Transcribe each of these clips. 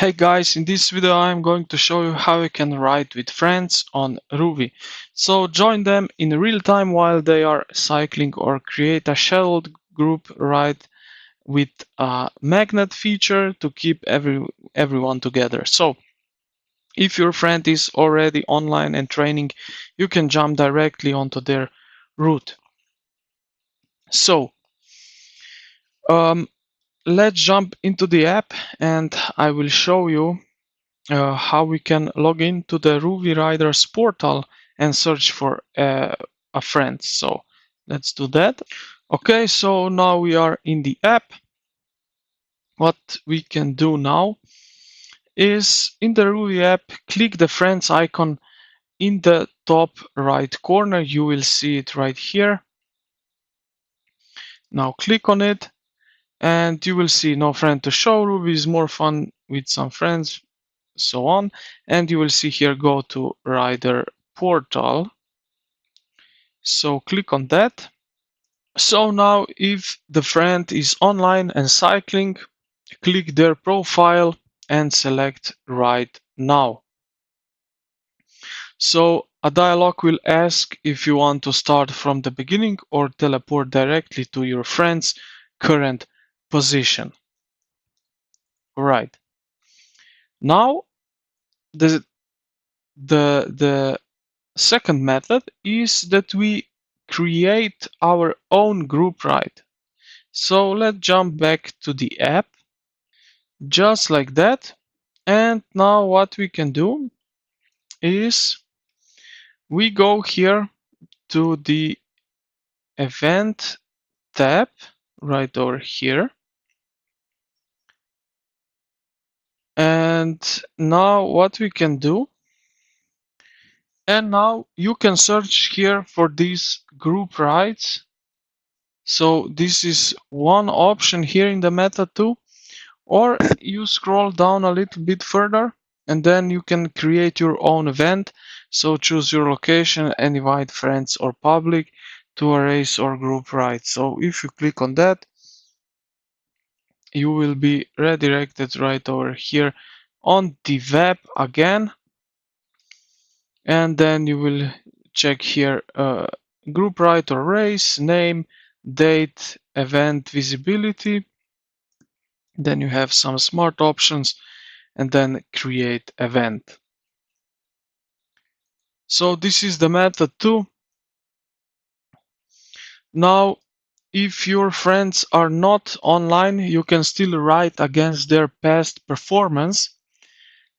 Hey guys, in this video I'm going to show you how you can ride with friends on Rouvy. So join them in real time while they are cycling or create a scheduled group ride with a magnet feature to keep everyone together. So if your friend is already online and training, you can jump directly onto their route. So let's jump into the app and I will show you how we can log into the Rouvy Riders portal and search for a friend. So let's do that. Okay, so now we are in the app. What we can do now is in the Rouvy app, click the friends icon in the top right corner. You will see it right here. Now click on it and you will see no friend to show. Rouvy is more fun with some friends, so on, and you will see here go to rider portal. So click on that. So now if the friend is online and cycling, click their profile and select ride now. So a dialog will ask if you want to start from the beginning or teleport directly to your friend's current position. Right. Now the second method is that we create our own group ride. So let's jump back to the app, just like that. And now what we can do is we go here to the event tab right over here. And now what we can do, and now you can search here for these group rides. So this is one option here in the meta too. Or you scroll down a little bit further and then you can create your own event. So choose your location and invite friends or public to a race or group ride. So if you click on that, you will be redirected right over here on the web again. And then you will check here group ride or race, name, date, event visibility. Then you have some smart options and then create event. So this is the method 2. Now, if your friends are not online, you can still ride against their past performance.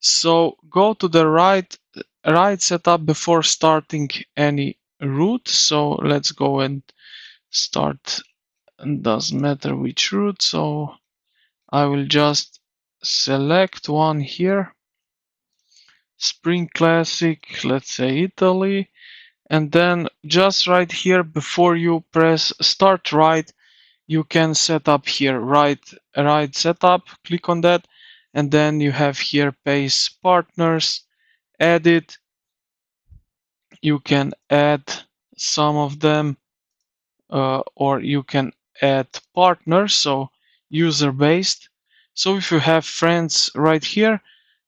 So go to the ride setup before starting any route. So let's go and start. It doesn't matter which route. So I will just select one here. Spring Classic, let's say Italy. And then just right here before you press start ride, you can set up here ride setup. Click on that, and then you have here pace partners, edit. You can add some of them, or you can add partners, so user based. So if you have friends right here,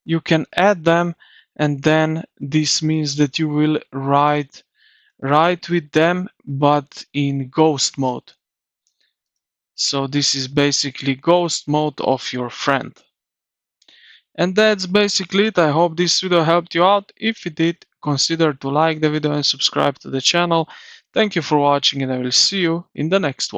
you can add them, and then this means that you will ride with them but in ghost mode. So this is basically ghost mode of your friend. And that's basically it. I hope this video helped you out. If it did, consider to like the video and subscribe to the channel. Thank you for watching and I will see you in the next one.